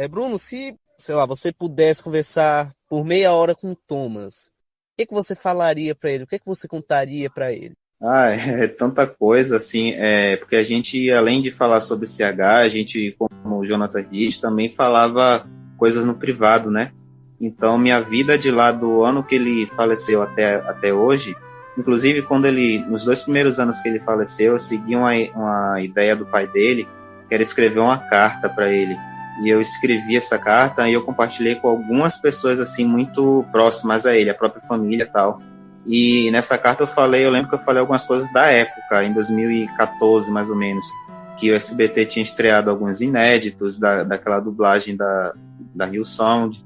Bruno, se, sei lá, você pudesse conversar por meia hora com o Thomas, o que você falaria para ele? O que você contaria para ele? É tanta coisa, assim, porque a gente, além de falar sobre CH, a gente, como o Jonathan disse, também falava coisas no privado, né? Então, minha vida de lá do ano que ele faleceu até hoje, inclusive nos 2 primeiros anos que ele faleceu, eu segui uma ideia do pai dele, que era escrever uma carta para ele. E eu escrevi essa carta e eu compartilhei com algumas pessoas, assim, muito próximas a ele, a própria família e tal. E nessa carta eu lembro que eu falei algumas coisas da época, em 2014, mais ou menos, que o SBT tinha estreado alguns inéditos daquela dublagem da Hillsong.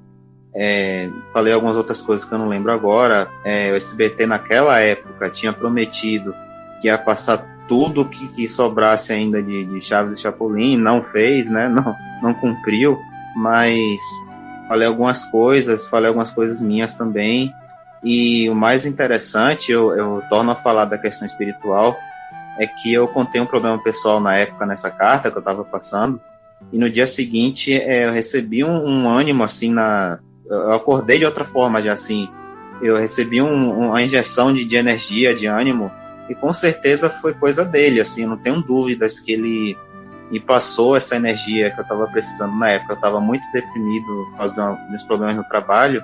Falei algumas outras coisas que eu não lembro agora. O SBT naquela época tinha prometido que ia passar tudo que sobrasse ainda de Chaves e Chapolin, não fez, né? Não cumpriu, mas falei algumas coisas minhas também. E o mais interessante, eu torno a falar da questão espiritual, é que eu contei um problema pessoal na época nessa carta que eu estava passando, e no dia seguinte eu recebi um ânimo, assim, eu acordei de outra forma já, assim, eu recebi uma injeção de energia, de ânimo, e com certeza foi coisa dele, assim, eu não tenho dúvidas que ele me passou essa energia que eu estava precisando na época. Eu estava muito deprimido por causa dos problemas no trabalho,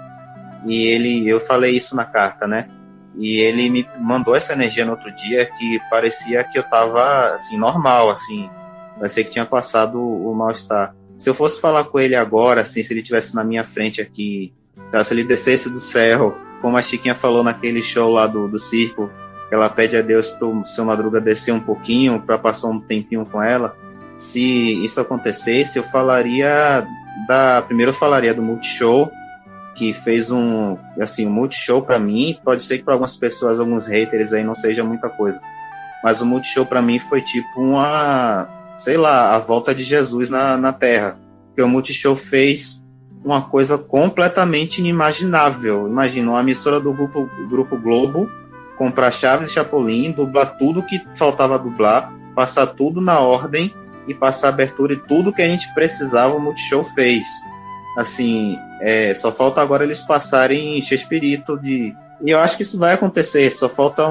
e eu falei isso na carta, né? E ele me mandou essa energia no outro dia que parecia que eu estava, assim, normal, assim, parecia que tinha passado o mal-estar. Se eu fosse falar com ele agora, assim, se ele estivesse na minha frente aqui, se ele descesse do céu, como a Chiquinha falou naquele show lá do circo, que ela pede a Deus para o Seu Madruga descer um pouquinho, para passar um tempinho com ela, se isso acontecesse, primeiro eu falaria do Multishow, que fez um Multishow para mim. Pode ser que para algumas pessoas, alguns haters aí, não seja muita coisa, mas o Multishow para mim foi tipo a volta de Jesus na Terra, porque o Multishow fez uma coisa completamente inimaginável. Imagina, uma emissora do Grupo Globo comprar Chaves e Chapolin, dublar tudo que faltava dublar, passar tudo na ordem e passar abertura, e tudo que a gente precisava o Multishow fez. Assim, só falta agora eles passarem Chespirito e eu acho que isso vai acontecer, só falta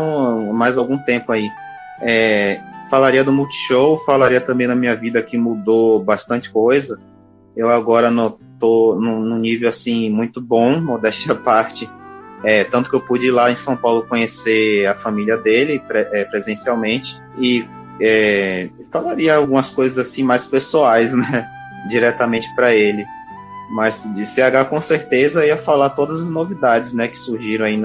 mais algum tempo aí. Falaria do Multishow, falaria também na minha vida que mudou bastante coisa. Eu agora estou num nível, assim, muito bom, modéstia à parte, tanto que eu pude ir lá em São Paulo conhecer a família dele presencialmente, e falaria algumas coisas assim mais pessoais, né, diretamente para ele. Mas de CH com certeza ia falar todas as novidades, né, que surgiram aí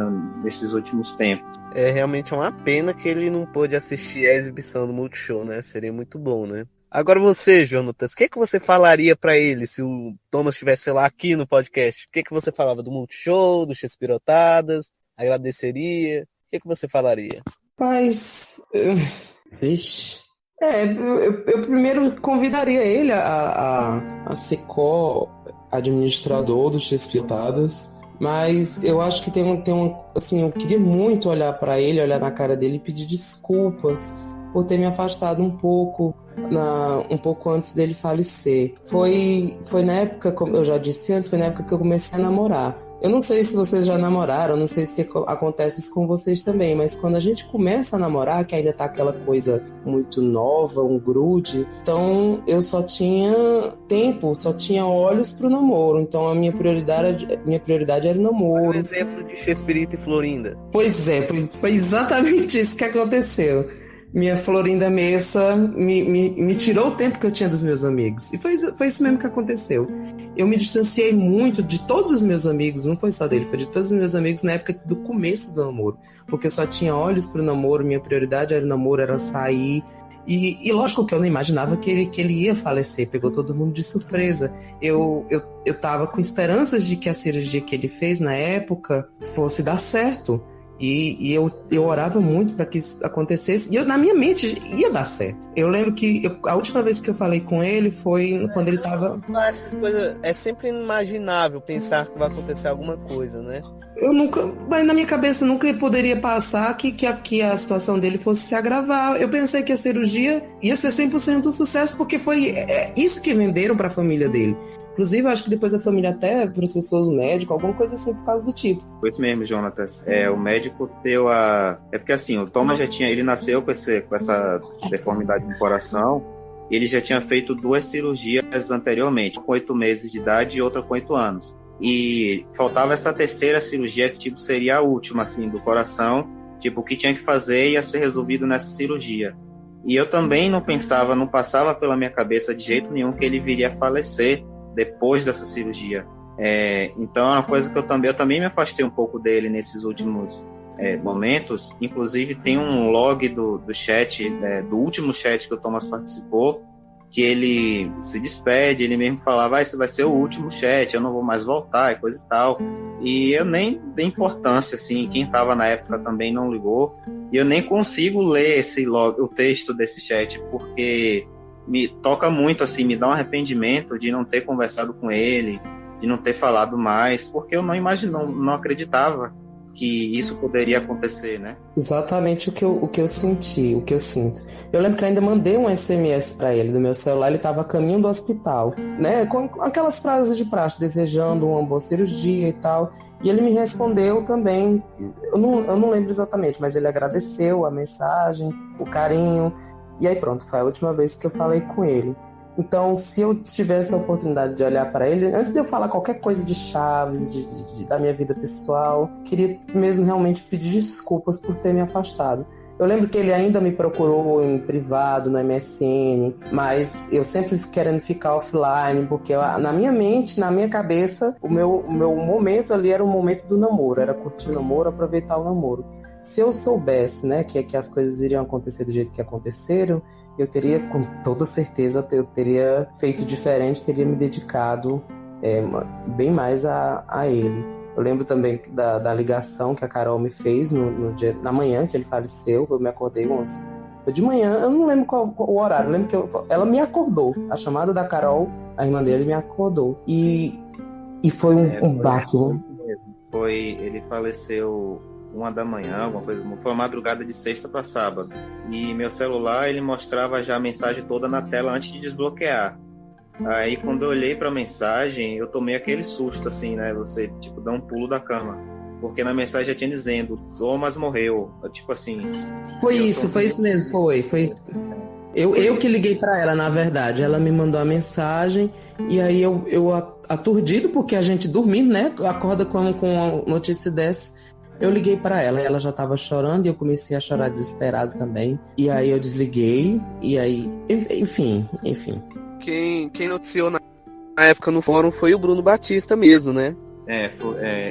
nesses últimos tempos. Realmente é uma pena que ele não pôde assistir a exibição do Multishow, né? Seria muito bom, né? Agora você, Jonatas, o que você falaria para ele se o Thomas estivesse lá aqui no podcast? O que você falava do Multishow, do Chespirotadas? Agradeceria? O que você falaria? Mas... Vixe... Eu primeiro convidaria ele a ser co-administrador do Chespirotadas, mas eu acho que tem um assim, eu queria muito olhar para ele, olhar na cara dele e pedir desculpas por ter me afastado um pouco antes dele falecer. Foi na época, como eu já disse antes, foi na época que eu comecei a namorar. Eu não sei se vocês já namoraram, não sei se acontece isso com vocês também, mas quando a gente começa a namorar, que ainda tá aquela coisa muito nova, um grude, então eu só tinha tempo, só tinha olhos pro namoro, então a minha prioridade era o namoro. Um exemplo de Chespirito e Florinda. Pois foi exatamente isso que aconteceu. Minha Florinda Messa me tirou o tempo que eu tinha dos meus amigos. E foi isso mesmo que aconteceu. Eu me distanciei muito de todos os meus amigos, não foi só dele, foi de todos os meus amigos na época do começo do namoro. Porque eu só tinha olhos pro namoro, minha prioridade era o namoro, era sair. E lógico que eu não imaginava que ele ia falecer, pegou todo mundo de surpresa. Eu tava com esperanças de que a cirurgia que ele fez na época fosse dar certo. E eu orava muito para que isso acontecesse. E na minha mente ia dar certo. Eu lembro que a última vez que eu falei com ele foi quando ele estava... Essas coisas, é sempre inimaginável pensar que vai acontecer alguma coisa, né? Eu nunca... Mas na minha cabeça nunca poderia passar que a situação dele fosse se agravar. Eu pensei que a cirurgia ia ser 100% sucesso, porque foi isso que venderam para a família dele. Inclusive, eu acho que depois a família até processou o médico, alguma coisa assim por causa do tipo. Foi isso mesmo, Jonatas. O médico deu É porque assim, o Thomas ele nasceu com essa deformidade no coração. Ele já tinha feito 2 cirurgias anteriormente, com 8 meses de idade e outra com 8 anos. E faltava essa terceira cirurgia, que tipo seria a última, assim, do coração. Tipo, o que tinha que fazer ia ser resolvido nessa cirurgia. E eu também não passava pela minha cabeça de jeito nenhum que ele viria a falecer depois dessa cirurgia. Então é uma coisa que eu também me afastei um pouco dele nesses últimos momentos. Inclusive tem um log do chat, do último chat que o Thomas participou, que ele se despede, ele mesmo falava, esse vai ser o último chat, eu não vou mais voltar, e coisa e tal. E eu nem dei importância, assim, quem estava na época também não ligou, e eu nem consigo ler o texto desse chat, porque me toca muito, assim, me dá um arrependimento de não ter conversado com ele, de não ter falado mais, porque eu não acreditava que isso poderia acontecer, né? Exatamente o que eu senti, o que eu sinto. Eu lembro que ainda mandei um SMS para ele do meu celular, ele estava a caminho do hospital, né? Com aquelas frases de praxe, desejando uma boa cirurgia e tal. E ele me respondeu também, eu não lembro exatamente, mas ele agradeceu a mensagem, o carinho. E aí pronto, foi a última vez que eu falei com ele. Então, se eu tivesse a oportunidade de olhar para ele, antes de eu falar qualquer coisa de Chaves, da minha vida pessoal, queria mesmo realmente pedir desculpas por ter me afastado. Eu lembro que ele ainda me procurou em privado, no MSN, mas eu sempre querendo ficar offline, porque na minha mente, na minha cabeça, o meu momento ali era o momento do namoro, era curtir o namoro, aproveitar o namoro. Se eu soubesse, né, que as coisas iriam acontecer do jeito que aconteceram, eu teria, com toda certeza, eu teria feito diferente, teria me dedicado bem mais a ele. Eu lembro também da ligação que a Carol me fez no dia, na manhã que ele faleceu. Eu me acordei foi de manhã, eu não lembro qual o horário. Eu lembro que ela me acordou. A chamada da Carol, a irmã dele, me acordou. E foi um baque. Ele faleceu 1 da manhã, alguma coisa. Foi uma madrugada de sexta para sábado. E meu celular, ele mostrava já a mensagem toda na tela antes de desbloquear. Aí, quando eu olhei pra mensagem, eu tomei aquele susto, assim, né? Você, tipo, dá um pulo da cama. Porque na mensagem já tinha dizendo, Thomas morreu. Tipo assim... Foi isso mesmo, foi. Eu que liguei pra ela, na verdade. Ela me mandou a mensagem, e aí eu aturdido, porque a gente dormindo, né? Acorda com uma notícia dessa. Eu liguei pra ela, ela já tava chorando, e eu comecei a chorar desesperado também. E aí eu desliguei, e aí... Enfim. Quem noticiou na época no fórum foi o Bruno Batista mesmo, né?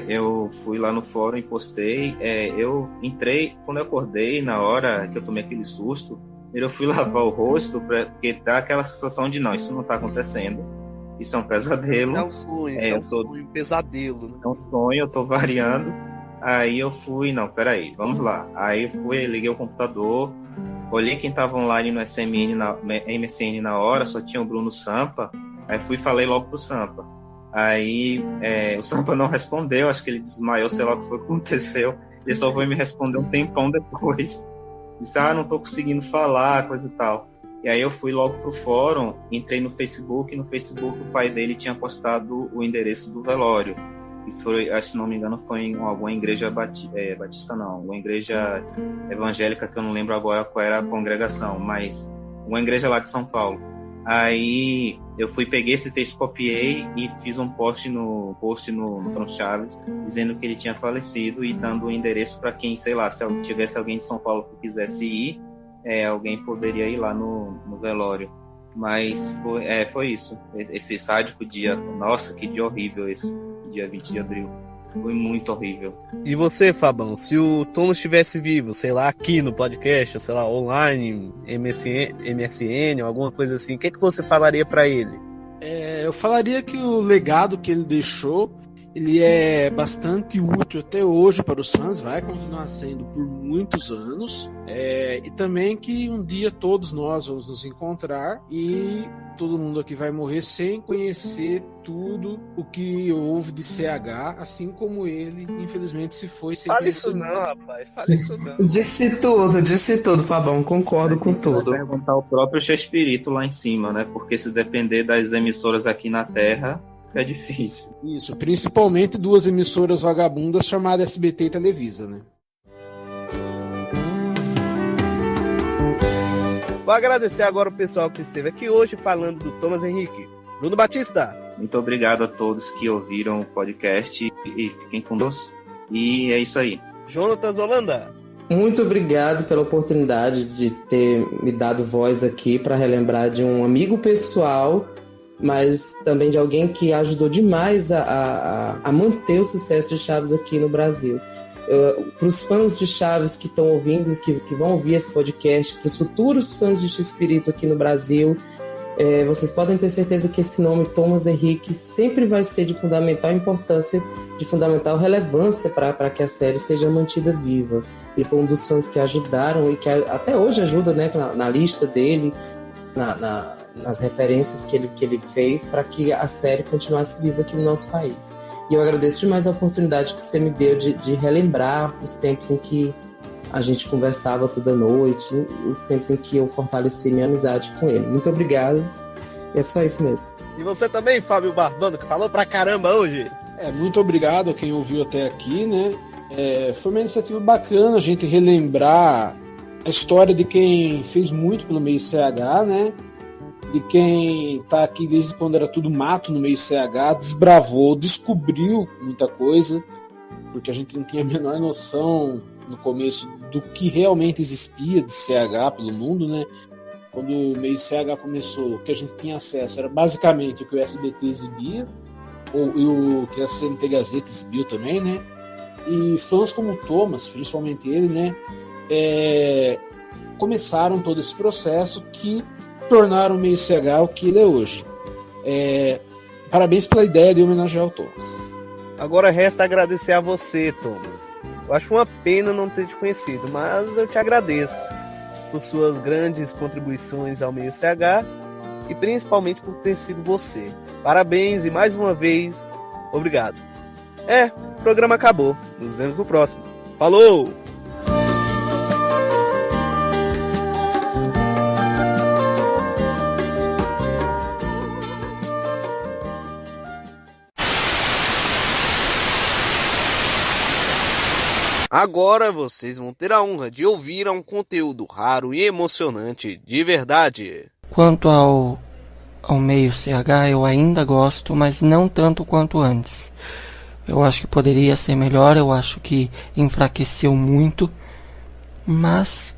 Eu fui lá no fórum e postei. Eu entrei, quando eu acordei, na hora que eu tomei aquele susto, eu fui lavar o rosto, porque dá aquela sensação de, não, isso não tá acontecendo. Isso é um pesadelo. Isso é um sonho, sonho, um pesadelo. Né? É um sonho, eu tô variando. Aí eu fui, não, peraí, vamos lá. Aí eu fui, liguei o computador, olhei quem tava online no MSN na hora, só tinha o Bruno Sampa. Aí fui e falei logo pro Sampa. Aí o Sampa não respondeu, acho que ele desmaiou, sei lá o que foi que aconteceu. Ele só foi me responder um tempão depois. Disse, não tô conseguindo falar, coisa e tal. E aí eu fui logo pro fórum, entrei no Facebook, e no Facebook o pai dele tinha postado o endereço do velório. E foi, se não me engano, foi em alguma igreja batista não, uma igreja evangélica, que eu não lembro agora qual era a congregação, mas uma igreja lá de São Paulo. Aí eu peguei esse texto, copiei e fiz um post no Fronte Chaves, dizendo que ele tinha falecido e dando o endereço para quem, sei lá, se tivesse alguém de São Paulo que quisesse ir, alguém poderia ir lá no velório. Mas foi isso, esse sádico dia. Nossa, que dia horrível esse dia 20 de abril. Foi muito horrível. E você, Fabão, se o Thomas estivesse vivo, sei lá, aqui no podcast, sei lá, online, MSN, alguma coisa assim, o que você falaria pra ele? Eu falaria que o legado que ele deixou, Ele é bastante útil até hoje para os fãs, vai continuar sendo por muitos anos. E também que um dia todos nós vamos nos encontrar e todo mundo aqui vai morrer sem conhecer tudo o que houve de CH, assim como ele, infelizmente, se foi sem Fale conhecer. isso não, rapaz. Fale isso não. Disse tudo, Fabão. Concordo com tudo. Perguntar o próprio Chespirito lá em cima, né? Porque se depender das emissoras aqui na Terra, é difícil. Isso, principalmente duas emissoras vagabundas chamadas SBT e Televisa, né? Vou agradecer agora o pessoal que esteve aqui hoje falando do Thomas Henrique. Bruno Batista. Muito obrigado a todos que ouviram o podcast e fiquem com Deus. E é isso aí. Jonatas Holanda. Muito obrigado pela oportunidade de ter me dado voz aqui para relembrar de um amigo pessoal, mas também de alguém que ajudou demais a manter o sucesso de Chaves aqui no Brasil. Para os fãs de Chaves que estão ouvindo, que vão ouvir esse podcast, para os futuros fãs de Chespirito aqui no Brasil, vocês podem ter certeza que esse nome, Thomas Henrique, sempre vai ser de fundamental importância, de fundamental relevância para que a série seja mantida viva. Ele foi um dos fãs que ajudaram e que até hoje ajuda, né, na lista dele, nas referências que ele fez para que a série continuasse viva aqui no nosso país. E eu agradeço demais a oportunidade que você me deu de relembrar os tempos em que a gente conversava toda noite, os tempos em que eu fortaleci minha amizade com ele. Muito obrigado. E é só isso mesmo. E você também, Fábio Barbando, que falou pra caramba hoje. Muito obrigado a quem ouviu até aqui, né? Foi uma iniciativa bacana a gente relembrar a história de quem fez muito pelo meio CH, né? De quem tá aqui desde quando era tudo mato no meio CH, desbravou, descobriu muita coisa, porque a gente não tinha a menor noção no começo do que realmente existia de CH pelo mundo, né? Quando o meio CH começou, o que a gente tinha acesso era basicamente o que o SBT exibia, e o que a CNT Gazeta exibiu também, né? E fãs como o Thomas, principalmente ele, né? Começaram todo esse processo que tornaram o meio CH o que ele é hoje. Parabéns pela ideia de homenagear o Thomas. Agora resta agradecer a você, Tom. Eu acho uma pena não ter te conhecido, mas eu te agradeço por suas grandes contribuições ao meio CH e principalmente por ter sido você. Parabéns e mais uma vez, obrigado. O programa acabou. Nos vemos no próximo. Falou! Agora vocês vão ter a honra de ouvir um conteúdo raro e emocionante de verdade. Quanto ao meio CH, eu ainda gosto, mas não tanto quanto antes. Eu acho que poderia ser melhor, eu acho que enfraqueceu muito, mas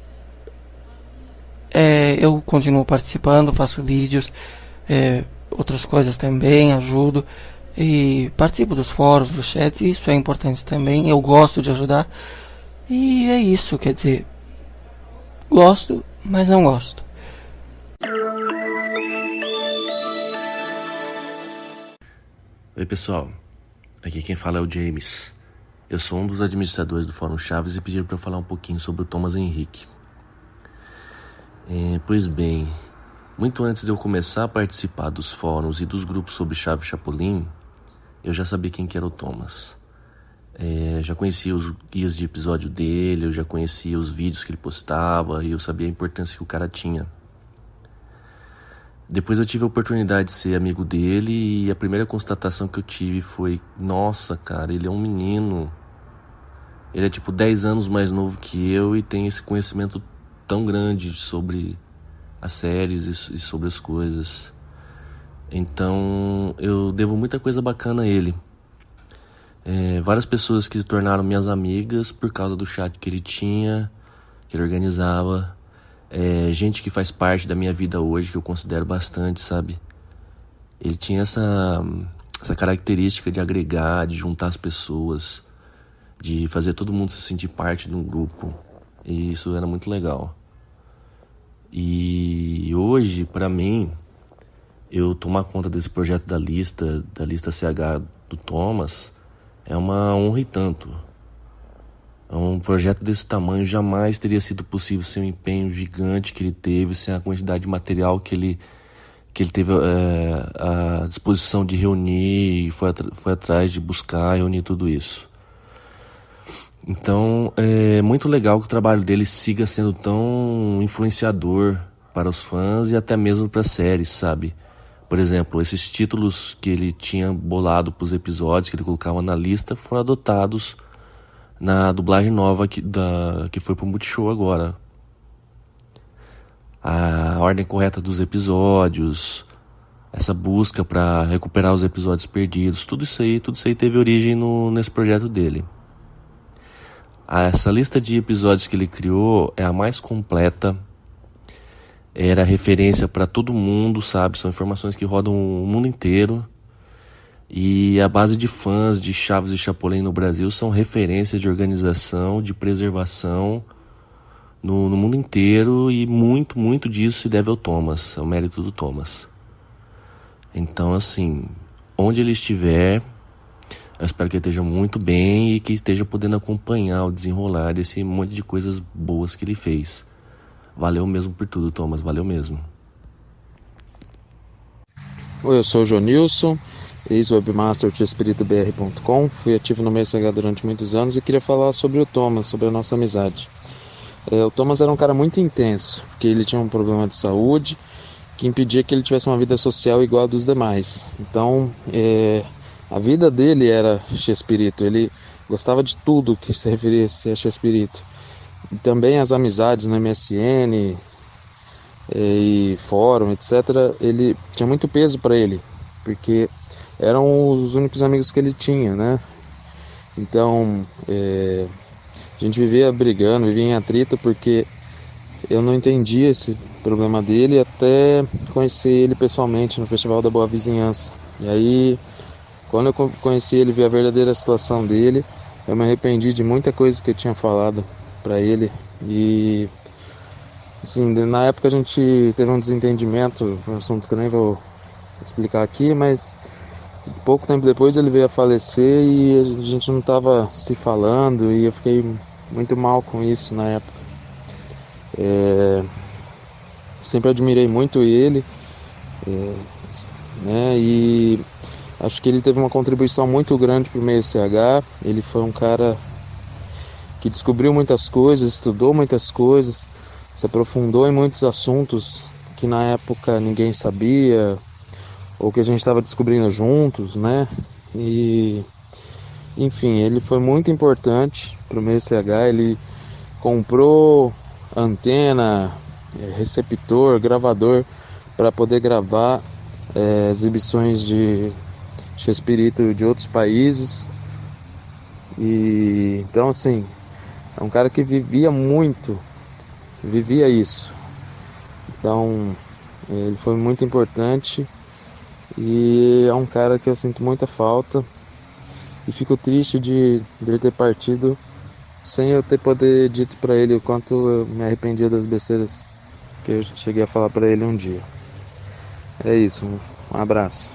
eu continuo participando, faço vídeos, outras coisas também, ajudo. E participo dos fóruns, dos chats, isso é importante também, eu gosto de ajudar. E é isso, quer dizer, gosto, mas não gosto. Oi pessoal, aqui quem fala é o James. Eu sou um dos administradores do Fórum Chaves e pediram para eu falar um pouquinho sobre o Thomas Henrique. Pois bem, muito antes de eu começar a participar dos fóruns e dos grupos sobre Chaves Chapolin, eu já sabia quem que era o Thomas. Já conhecia os guias de episódio dele, eu já conhecia os vídeos que ele postava e eu sabia a importância que o cara tinha. Depois eu tive a oportunidade de ser amigo dele e a primeira constatação que eu tive foi: nossa, cara, ele é um menino. Ele é tipo 10 anos mais novo que eu e tem esse conhecimento tão grande sobre as séries e sobre as coisas. Então eu devo muita coisa bacana a ele. Várias pessoas que se tornaram minhas amigas por causa do chat que ele tinha, que ele organizava. Gente que faz parte da minha vida hoje, que eu considero bastante, sabe? Ele tinha essa característica de agregar, de juntar as pessoas, de fazer todo mundo se sentir parte de um grupo. E isso era muito legal. E hoje, pra mim, eu tomar conta desse projeto da lista CH do Thomas, É uma honra e tanto. Um projeto desse tamanho jamais teria sido possível sem o empenho gigante que ele teve, sem a quantidade de material que ele teve à disposição de reunir e foi atrás de buscar e reunir tudo isso. Então, é muito legal que o trabalho dele siga sendo tão influenciador para os fãs e até mesmo para as séries, sabe? Por exemplo, esses títulos que ele tinha bolado para os episódios, que ele colocava na lista, foram adotados na dublagem nova que foi pro Multishow agora. A ordem correta dos episódios, essa busca para recuperar os episódios perdidos, tudo isso aí teve origem nesse projeto dele. Essa lista de episódios que ele criou é a mais completa, era referência para todo mundo, sabe? São informações que rodam o mundo inteiro. E a base de fãs de Chaves e Chapolin no Brasil são referências de organização, de preservação no mundo inteiro, e muito, muito disso se deve ao Thomas, ao mérito do Thomas. Então, assim, onde ele estiver, eu espero que ele esteja muito bem e que esteja podendo acompanhar o desenrolar desse monte de coisas boas que ele fez. Valeu mesmo por tudo, Thomas, valeu mesmo. Oi, eu sou o Jonilson, ex-webmaster de espiritobr.com, fui ativo no meio CH durante muitos anos e queria falar sobre o Thomas, sobre a nossa amizade. O Thomas era um cara muito intenso, porque ele tinha um problema de saúde que impedia que ele tivesse uma vida social igual a dos demais. Então, a vida dele era Chespirito, ele gostava de tudo que se referisse a Chespirito. E também as amizades no MSN e fórum, etc., ele tinha muito peso para ele, porque eram os únicos amigos que ele tinha, né? Então, a gente vivia brigando, vivia em atrito, porque eu não entendia esse problema dele até conhecer ele pessoalmente no Festival da Boa Vizinhança. E aí, quando eu conheci ele, vi a verdadeira situação dele, eu me arrependi de muita coisa que eu tinha falado para ele. E assim, na época a gente teve um desentendimento, um assunto que eu nem vou explicar aqui, mas pouco tempo depois ele veio a falecer e a gente não estava se falando, e eu fiquei muito mal com isso na época. Sempre admirei muito ele, né, e acho que ele teve uma contribuição muito grande para o meio CH. Ele foi um cara que descobriu muitas coisas, estudou muitas coisas, se aprofundou em muitos assuntos que na época ninguém sabia, ou que a gente estava descobrindo juntos, né? E, enfim, ele foi muito importante para o meio CH. Ele comprou antena, receptor, gravador para poder gravar exibições de Chespirito de outros países. E então, assim, é um cara que vivia isso. Então, ele foi muito importante e é um cara que eu sinto muita falta e fico triste de ele ter partido sem eu ter poder dito para ele o quanto eu me arrependia das besteiras que eu cheguei a falar para ele um dia. É isso, um abraço.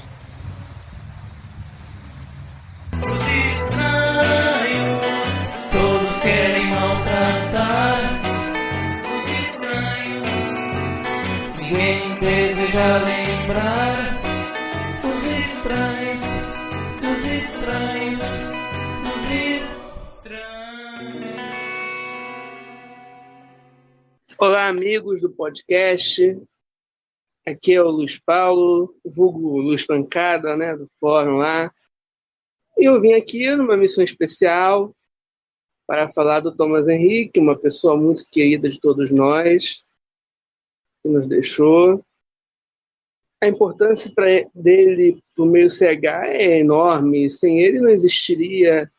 Todos querem maltratar os estranhos. Ninguém deseja lembrar os estranhos, dos estranhos, dos estranhos. Olá, amigos do podcast. Aqui é o Luiz Paulo, vulgo Luiz Pancada, né, do fórum lá. E eu vim aqui numa missão especial para falar do Thomas Henrique, uma pessoa muito querida de todos nós, que nos deixou. A importância dele para o meio CH é enorme. Sem ele não existiria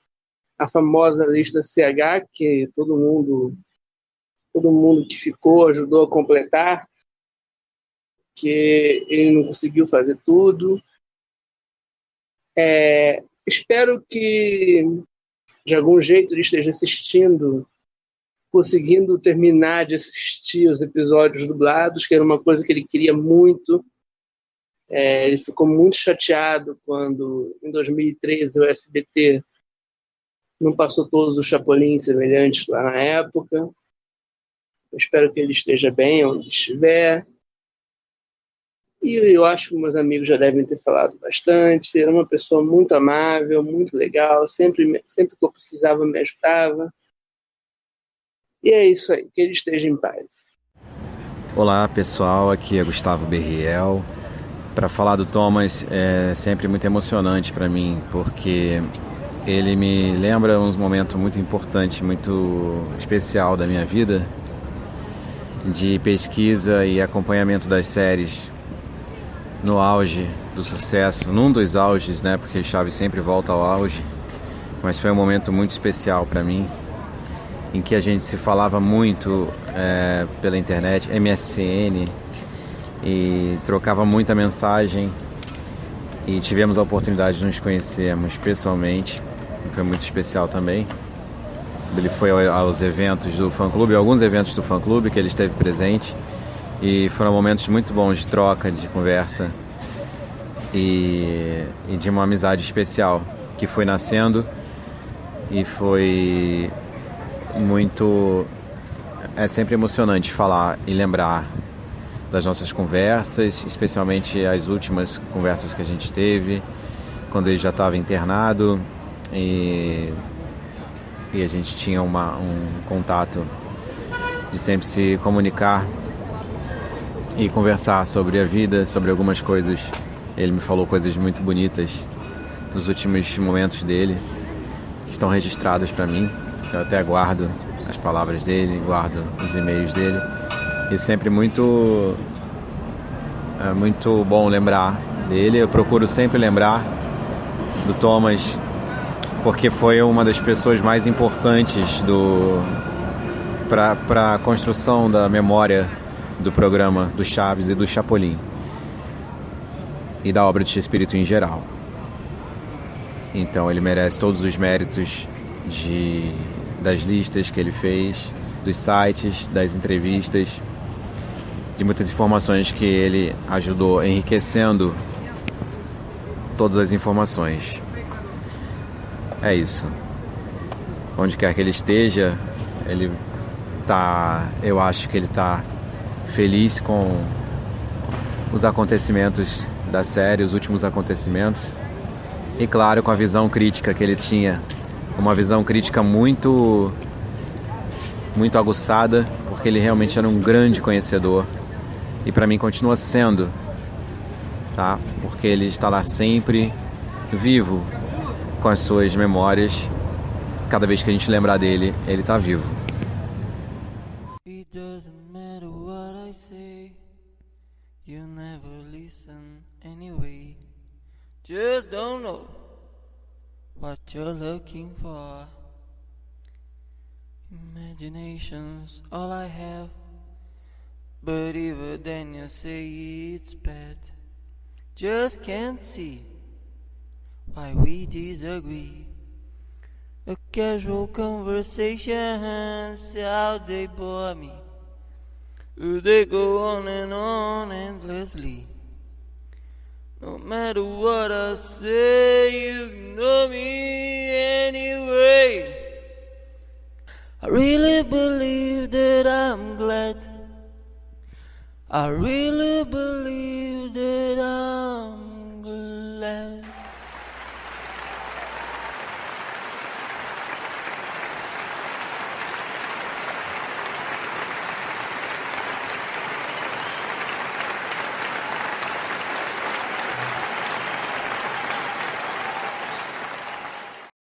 a famosa lista CH, que todo mundo que ficou ajudou a completar, que ele não conseguiu fazer tudo. Espero que, de algum jeito, ele esteja assistindo, conseguindo terminar de assistir os episódios dublados, que era uma coisa que ele queria muito. Ele ficou muito chateado quando, em 2013, o SBT não passou todos os Chapolin semelhantes lá na época. Eu espero que ele esteja bem onde estiver. E eu acho que meus amigos já devem ter falado bastante. Era uma pessoa muito amável, muito legal. Sempre que eu precisava, me ajudava. E é isso aí. Que ele esteja em paz. Olá, pessoal. Aqui é Gustavo Berriel. Para falar do Thomas é sempre muito emocionante para mim, porque ele me lembra uns momentos muito importantes, muito especial da minha vida, de pesquisa e acompanhamento das séries no auge do sucesso, num dos auges, né? Porque Chaves sempre volta ao auge, mas foi um momento muito especial para mim, em que a gente se falava muito pela internet, MSN, e trocava muita mensagem, e tivemos a oportunidade de nos conhecermos pessoalmente. Foi muito especial também. Ele foi aos eventos do fã-clube, alguns eventos do fã-clube que ele esteve presente, e foram momentos muito bons de troca, de conversa e de uma amizade especial que foi nascendo, e foi muito... É sempre emocionante falar e lembrar das nossas conversas, especialmente as últimas conversas que a gente teve, quando ele já estava internado, e a gente tinha um contato de sempre se comunicar e conversar sobre a vida, sobre algumas coisas. Ele me falou coisas muito bonitas nos últimos momentos dele, que estão registrados para mim. Eu até guardo as palavras dele, guardo os e-mails dele. E sempre muito bom lembrar dele. Eu procuro sempre lembrar do Thomas, porque foi uma das pessoas mais importantes para a construção da memória do programa do Chaves e do Chapolin, e da obra de Chespirito em geral. Então ele merece todos os méritos das listas que ele fez, dos sites, das entrevistas, de muitas informações que ele ajudou enriquecendo todas as informações. É isso. Onde quer que ele esteja, eu acho que ele está feliz com os acontecimentos da série, os últimos acontecimentos, e claro, com a visão crítica que ele tinha, uma visão crítica muito aguçada, porque ele realmente era um grande conhecedor, e para mim continua sendo, tá? Porque ele está lá sempre vivo com as suas memórias. Cada vez que a gente lembrar dele, ele está vivo. It doesn't matter what I say, you never listen anyway. Just don't know what you're looking for. Imagination's all I have, but even then you say it's bad. Just can't see why we disagree. A casual conversation, see how they bore me. They go on and on endlessly. No matter what I say, you ignore me anyway. I really believe that I'm glad. I really believe that